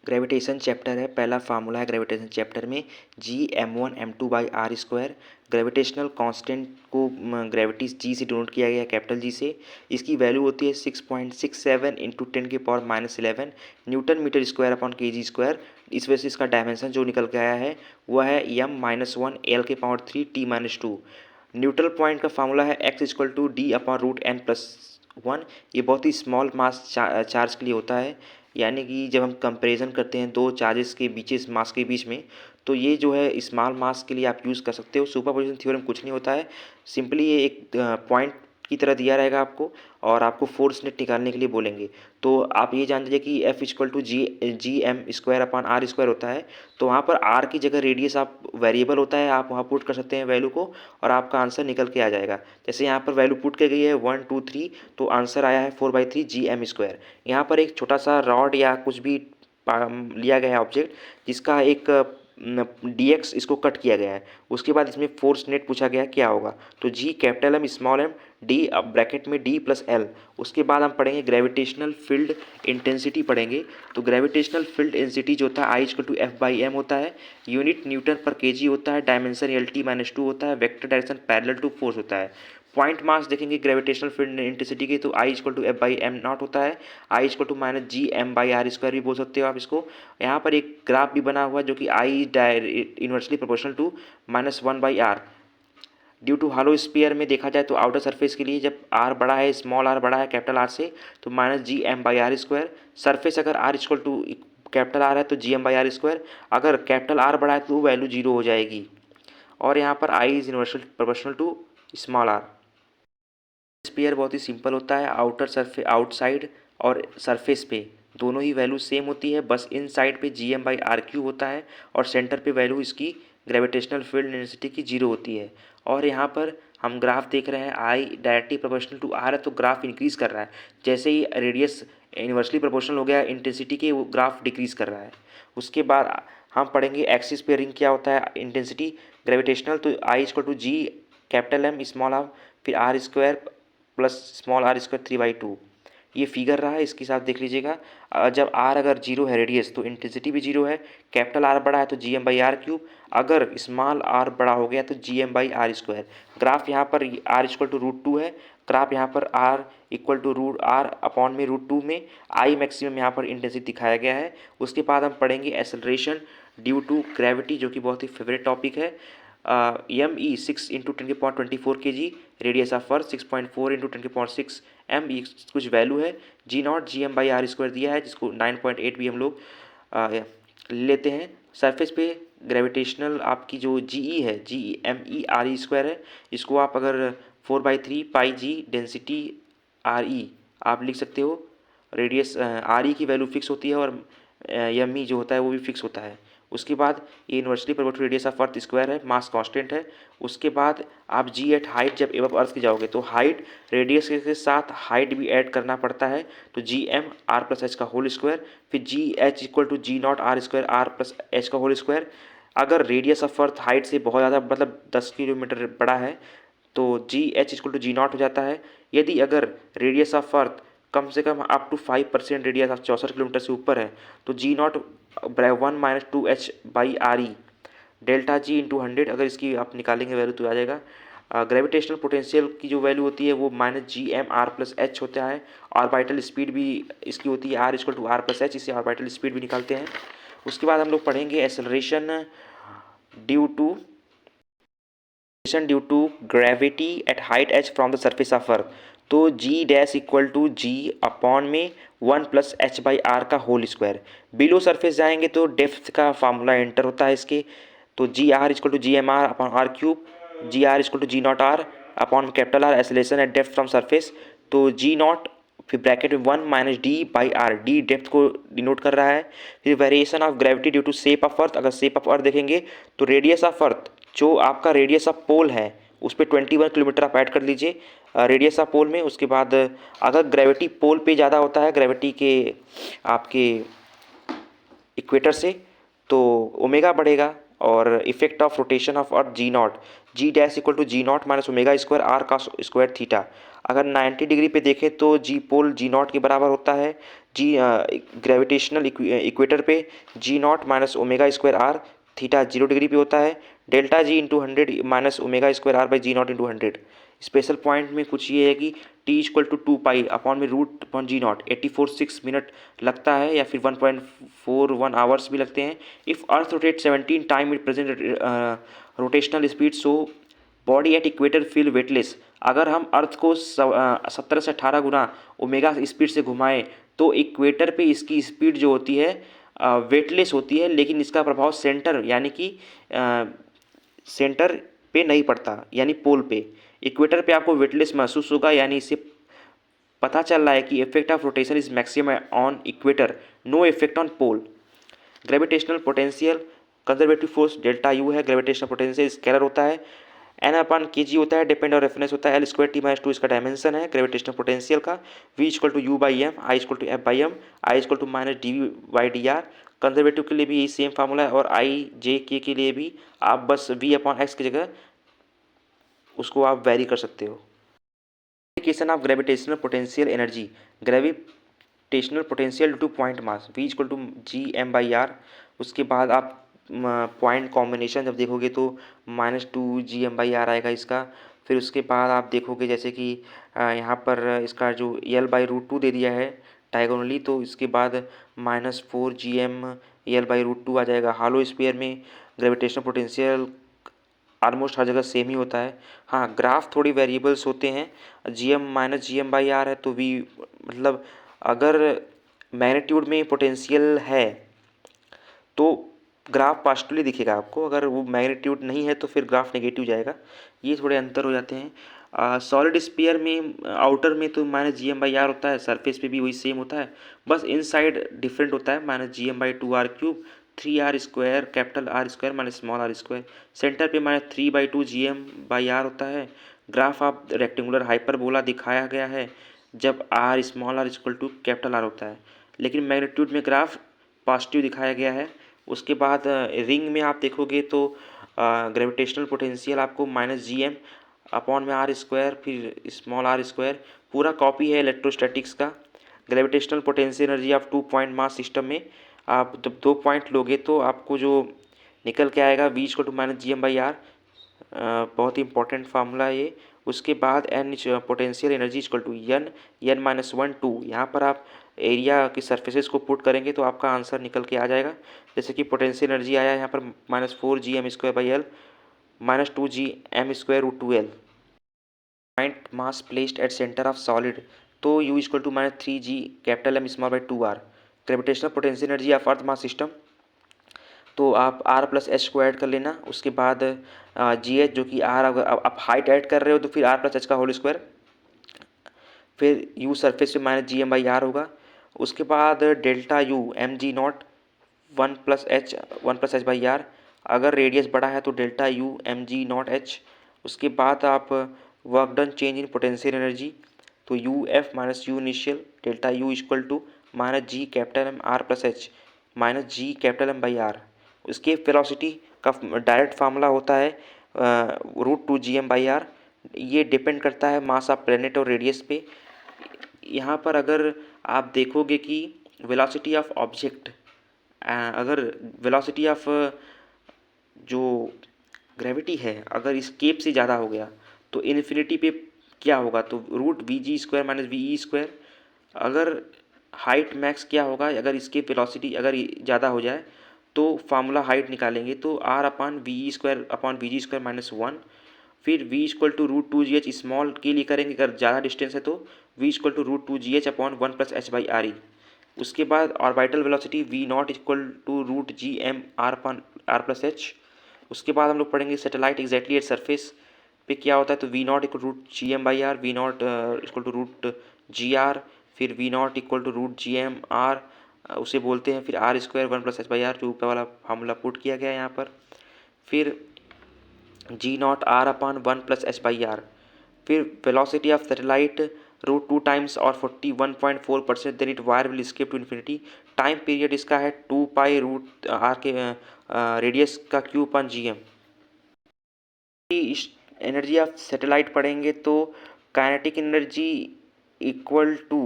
Gravitation chapter है। पहला formula है ग्रेविटेशन चैप्टर में G m1m2/r²। ग्रेविटेशनल कांस्टेंट को ग्रेविटी जी से डिनोट किया गया है, कैपिटल जी से। इसकी वैल्यू होती है 6.67 into 10⁻⁻11 newton metre square upon kg²। इस वजह से इसका डायमेंशन जो निकल के आया है वह है m-1 L⁻³ t-2। Neutral point का फार्मूला है x = d/√n+1। ये बहुत ही स्मॉल मास चार्ज के लिए होता है, यानी कि जब हम कंपैरिजन करते हैं दो चार्जेस के बीच मास के बीच में, तो ये जो है स्मॉल मास के लिए आप यूज़ कर सकते हो। सुपरपोजिशन थ्योरम कुछ नहीं होता है, सिंपली ये एक पॉइंट की तरह दिया रहेगा आपको और आपको फोर्स नेट निकालने के लिए बोलेंगे। तो आप ये जान लीजिए कि F = g m² होता है। तो वहाँ पर r की जगह रेडियस आप वेरिएबल होता है, आप वहाँ पुट कर सकते हैं वैल्यू को और आपका आंसर निकल के आ जाएगा। जैसे यहाँ पर वैल्यू पुट की गई है 1 2 3, तो आंसर आया है 4/3 gm²। यहाँ पर एक छोटा सा रॉड या कुछ भी लिया गया है ऑब्जेक्ट, जिसका एक dx इसको कट किया गया है। उसके बाद इसमें फोर्स नेट पूछा गया क्या होगा, तो G capital M small m d bracket में d + L। उसके बाद हम पढ़ेंगे ग्रेविटेशनल फील्ड इंटेंसिटी पढ़ेंगे। तो ग्रेविटेशनल फील्ड इंटेंसिटी जो होता है I = F/m होता है, यूनिट न्यूटन पर kg होता है, डायमेंशन L-T-2 होता है, vector direction parallel to force होता है। पॉइंट मास देखेंगे ग्रेविटेशनल फील्ड इंटेंसिटी के, तो I = F/m0 होता है। I = -gm/r² भी बोल सकते हो आप इसको। यहाँ पर एक ग्राफ भी बना हुआ है जो कि I inversely proportional to -1/r। Due to hollow sphere में देखा जाए तो आउटर सरफेस के लिए जब r बड़ा है, स्मॉल r बड़ा है कैपिटल R से, तो -gm/r²। सरफेस अगर r = कैपिटल R है तो gm/r²। अगर कैपिटल R बड़ा है तो वैल्यू 0 हो जाएगी। और यहाँ पर I is inversely proportional to small r। Sphere बहुत ही सिंपल होता है, आउटसाइड और सरफेस पे दोनों ही वैल्यू सेम होती है, बस इन साइड पे gm/r³ होता है और सेंटर पे वैल्यू इसकी ग्रेविटेशनल फील्ड इंटेंसिटी की 0 होती है। और यहाँ पर हम ग्राफ देख रहे हैं I directly proportional to R है, तो ग्राफ इंक्रीज कर रहा है। जैसे ही रेडियस इनवर्सली प्रोपोर्शनल हो गया इंटेंसिटी के, वो ग्राफ डिक्रीज कर रहा है। उसके बाद हम पढ़ेंगे एक्सिस पे रिंग क्या होता है इंटेंसिटी ग्रेविटेशनल, तो I = G capital M small r फिर r² प्लस स्मॉल r² 3/2। ये फिगर रहा है, इसके साथ देख लीजिएगा। जब r अगर 0 है रेडियस, तो इंटेंसिटी भी 0 है। कैपिटल R बड़ा है तो gm/r³, अगर स्मॉल r बड़ा हो गया तो gm/r²। ग्राफ यहाँ पर r = √2 है, ग्राफ यहाँ पर r = r/√2 में I मैक्सिमम यहाँ पर इंटेंसिटी दिखाया गया है। उसके बाद हम पढ़ेंगे एक्सेलरेशन ड्यू टू ग्रेविटी, जो कि बहुत ही फेवरेट टॉपिक है। m 6 × 10⁻24 kg, radius of earth 6.4 × 10⁻6 m, ये कुछ वैल्यू है। g0 gm/r² दिया है, जिसको 9.8 भी हम लोग लेते हैं। सरफेस पे ग्रेविटेशनल आपकी जो GE है GME/RE² है, इसको आप अगर 4/3 πg डेंसिटी RE आप लिख सकते हो। रेडियस RE की वैल्यू फिक्स होती है और ME जो होता है वो भी फिक्स होता है। उसके बाद ये inversely proportional radius of earth square है, मास कांस्टेंट है। उसके बाद आप G एट हाइट जब एबव अर्थ की जाओगे तो हाइट रेडियस के साथ हाइट भी ऐड करना पड़ता है, तो gm r+h²। फिर GH = G0 r² r+h²। अगर रेडियस ऑफ अर्थ हाइट से बहुत ज़्यादा मतलब 10 किलोमीटर बड़ा है तो GH = G0 हो जाता है। यदि अगर रेडियस ऑफ अर्थ कम से कम up to 5% radius of 64 kilometre से ऊपर है, तो G0 1 - 2h/re डेल्टा G × 100। अगर इसकी आप निकालेंगे वैल्यू तो आ जाएगा। ग्रेविटेशनल पोटेंशियल की जो वैल्यू होती है वो -gm r+h होता है। ऑर्बिटल स्पीड भी इसकी होती है r = r+h, इसे ऑर्बिटल स्पीड भी निकालते हैं। उसके बाद हम लोग पढ़ेंगे acceleration due to gravity at height h from the surface of earth. तो G' = G/(1+h/r) का होल स्क्वायर। बिलो सरफेस जाएंगे तो डेप्थ का फार्मूला एंटर होता है इसके, तो Gr = gmr/r³, Gr = G0r upon capital R acceleration at depth from surface. तो G0 फिर ब्रैकेट में 1 - d/r, d डेप्थ को डिनोट कर रहा है। फिर variation of gravity due to shape of earth. अगर शेप ऑफ अर्थ देखेंगे तो रेडियस ऑफ अर्थ जो आपका रेडियस ऑफ पोल है उस पर 21 किलोमीटर आप ऐड कर लीजिए रेडियस ऑफ पोल में। उसके बाद अगर ग्रेविटी पोल पे ज़्यादा होता है ग्रेविटी के आपके इक्वेटर से, तो ओमेगा बढ़ेगा। और effect of rotation of earth G0 G' = G0 - ω² r cos² theta. अगर 90 डिग्री पे देखें तो G पोल G0 के बराबर होता है, जी ग्रेविटेशनल इक्वेटर पे G naught minus omega square R, theta 0 degree पे होता है, delta G into 100 minus omega square R by G naught into 100। Special point में कुछ ये है कि T equal to 2 pi upon में root upon G naught 84.6 minute लगता है, या फिर 1.41 आवर्स भी लगते हैं। If earth rotate 17 time it present rotational speed, so body at equator feel weightless. अगर हम अर्थ को 17 से 18 गुना ओमेगा स्पीड से घुमाएं तो इक्वेटर पे इसकी स्पीड जो होती है वेटलेस होती है, लेकिन इसका प्रभाव सेंटर यानी कि सेंटर पे नहीं पड़ता, यानी पोल पे। इक्वेटर पे आपको वेटलेस महसूस होगा, यानी इससे पता चल रहा है कि effect of rotation is maximum on equator, no effect on pole. Gravitational potential conservative force delta U है, ग्रेविटेशनल पोटेंशियल स्केलर होता है, एन अपन के जी होता है, डिपेंड और रेफरेंस होता है, एल स्क्वायर टी माइनस 2 इसका डायमेंशन है ग्रेविटेशनल पोटेंशियल का, V equal to U by M, I equal to F by M, I equal to minus D V by D R. Conservative के लिए भी यही सेम फार्मूला है, और आई जे के लिए भी आप बस वी अपॉन एक्स की जगह उसको आप वेरी कर सकते हो। Application of gravitational potential energy, gravitational potential to point mass, V equal to G M by R. उसके बाद आप पॉइंट कॉम्बिनेशन जब देखोगे तो -2 जी एम बाई आर आएगा इसका। फिर उसके बाद आप देखोगे जैसे कि यहाँ पर इसका जो एल बाई रूट 2 दे दिया है डायगोनली, तो इसके बाद -4 G M L by root 2 आ जाएगा। हालो स्फीयर में ग्रेविटेशनल पोटेंशियल ऑलमोस्ट हर जगह सेम ही होता है। हाँ, ग्राफ थोड़ी वेरिएबल्स होते हैं, G M minus G M by R है तो वी, मतलब अगर मैग्नीट्यूड में पोटेंशियल है तो ग्राफ पॉजिटिवली दिखेगा आपको, अगर वो मैग्नीट्यूड नहीं है तो फिर ग्राफ नेगेटिव जाएगा। ये थोड़े अंतर हो जाते हैं। सॉलिड स्फीयर में आउटर में तो minus G M by R होता है, सरफेस पे भी वही सेम होता है, बस इनसाइड डिफरेंट होता है, minus G M by 2 r cube 3 r square capital R square minus small R square. Centre पे minus 3/2 G M by R होता है। ग्राफ ऑफ रेक्टेंगुलर हाइपरबोला दिखाया गया है जब R small R equal to capital R होता है, लेकिन मैग्नीट्यूड में ग्राफ पॉजिटिव दिखाया गया है। उसके बाद रिंग में आप देखोगे तो ग्रेविटेशनल पोटेंशियल आपको माइनस जी एम अपॉन में आर स्क्वायर फिर स्मॉल आर स्क्वायर, पूरा कॉपी है इलेक्ट्रोस्टैटिक्स का। Gravitational potential energy of 2 point mass system में आप जब 2 पॉइंट लोगे तो आपको जो निकल के आएगा V equal to minus G M by R, बहुत ही इंपॉर्टेंट फार्मूला है ये। उसके बाद N potential energy equal to N minus 1/2, यहाँ पर आप एरिया की सर्फेसेस को पुट करेंगे तो आपका आंसर निकल के आ जाएगा। जैसे कि पोटेंशियल एनर्जी आया यहाँ पर -4 G M square by L -2 G M square root 2 L. Point mass placed at centre of solid, तो U equal to -3 G capital M small by 2 R. Gravitational potential energy of earth mass system, तो आप R plus H को add कर लेना। उसके बाद जी H जो कि आर, अगर आप हाइट ऐड कर रहे हो तो फिर आर प्लस एच का होल स्क्वायर, फिर यू सरफेस पे minus G M by R होगा। उसके बाद delta U M G naught 1 plus H by R, अगर रेडियस बड़ा है तो delta U M G naught H. उसके बाद आप work done change in potential energy, तो U F minus U initial delta U equal to minus G capital M R plus H minus G capital M by R. उसके velocity का direct formula होता है √2 G M by R. ये depend करता है mass of planet और radius पे। यहाँ पर अगर आप देखोगे कि वेलोसिटी ऑफ ऑब्जेक्ट, अगर वेलोसिटी ऑफ जो ग्रेविटी है अगर इस्केप से ज़्यादा हो गया तो इन्फिनिटी पे क्या होगा, तो √vg² minus we E square. अगर हाइट मैक्स क्या होगा, अगर इसकी वेलोसिटी अगर ज़्यादा हो जाए तो फार्मूला हाइट निकालेंगे तो R upon V E square upon V G square minus 1। फिर v equal to √2 G H small के लिए करेंगे, अगर ज़्यादा डिस्टेंस है तो v equal to √2 G H upon 1 plus H by R E. उसके बाद orbital velocity v naught equal to root G M R upon R plus H. उसके बाद हम लोग पढ़ेंगे सैटेलाइट एग्जैक्टली एट सरफेस पे क्या होता है, तो V naught equal root G M by R, V naught equal to root G R, फिर V naught equal to root G M R उसे बोलते हैं, फिर R square 1 plus H by R जो ऊपर वाला फार्मूला पुट किया गया है यहाँ पर, फिर G naught R upon 1 plus H by R. फिर वेलोसिटी ऑफ सैटेलाइट √2 टाइम्स और 41.4% then it wire will escape to infinity. Time period इसका है 2 पाई रूट आर के रेडियस का cube upon G M. Energy of satellite पढ़ेंगे तो kinetic energy equal to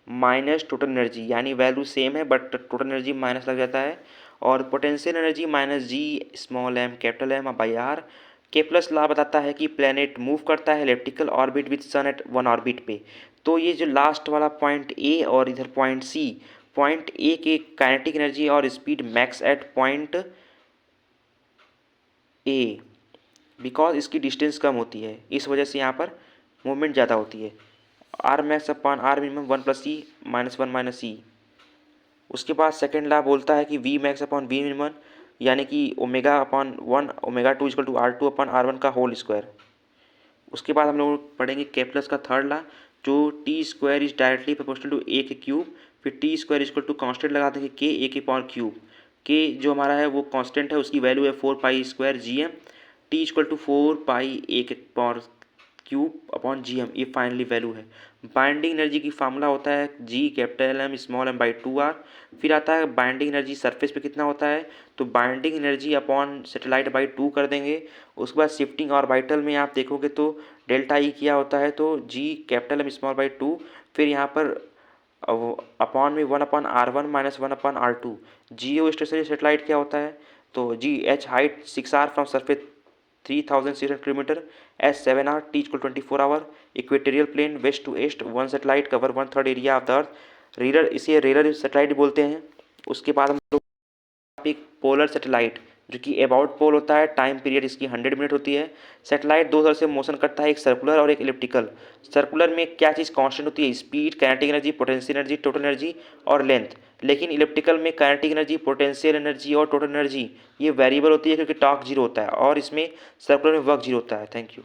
minus total energy, यानी वैल्यू सेम है बट टोटल एनर्जी माइनस लग जाता है। और potential energy minus ji small M capital M by R. Kepler's law बताता है कि प्लैनेट मूव करता है elliptical orbit with sun at one orbit पे। तो ये जो लास्ट वाला पॉइंट ए और इधर पॉइंट सी, पॉइंट ए के काइनेटिक एनर्जी और speed max at point A, because इसकी डिस्टेंस कम होती है, इस वजह से यहाँ पर मूवमेंट ज़्यादा होती है। R max upon R minimum one plus C minus one minus C. उसके बाद सेकेंड लॉ बोलता है कि V max upon V minimum, यानी कि omega upon one omega two equal to R two upon R one का whole square. उसके बाद हम लोग पढ़ेंगे केप्लर्स का थर्ड लॉ, जो T square is directly proportional to A के क्यूब। फिर T square equal to constant लगा देंगे के ए के पावर क्यूब। के जो हमारा है वो कांस्टेंट है, उसकी वैल्यू है 4 pi square G M. T equal to 4 pi A के power cube upon G M, ये फाइनली वैल्यू है। बाइंडिंग एनर्जी की फार्मूला होता है G capital M small M by two R. फिर आता है बाइंडिंग एनर्जी सरफेस पे कितना होता है, तो binding energy upon satellite by two कर देंगे। उसके बाद शिफ्टिंग ऑर्बिटल में आप देखोगे तो डेल्टा ई क्या होता है, तो G capital M small by two. फिर यहाँ पर अपॉन में one upon R one minus one upon R two. Geostationary satellite क्या होता है, तो G H height 6 R from surface 3600 kilometre, S 7 R, T equal 24 hour, equatorial plane west to east, one satellite cover one third area of the earth. रेलर, इसे रेलर सेटेलाइट बोलते हैं। उसके बाद हम लोग एक पोलर सेटेलाइट, जो कि अबाउट पोल होता है, टाइम पीरियड इसकी 100 मिनट होती है। सेटेलाइट दो तरह से मोशन करता है, एक सर्कुलर और एक इलिप्टिकल। सर्कुलर में क्या चीज़ कांस्टेंट होती है, speed, kinetic energy, potential energy, total energy और लेंथ। लेकिन इलिप्टिकल में काइनेटिक एनर्जी, पोटेंशियल एनर्जी और टोटल एनर्जी ये वेरिएबल होती है, क्योंकि टॉर्क जीरो होता है, और इसमें सर्कुलर में वर्क जीरो होता है। Thank you.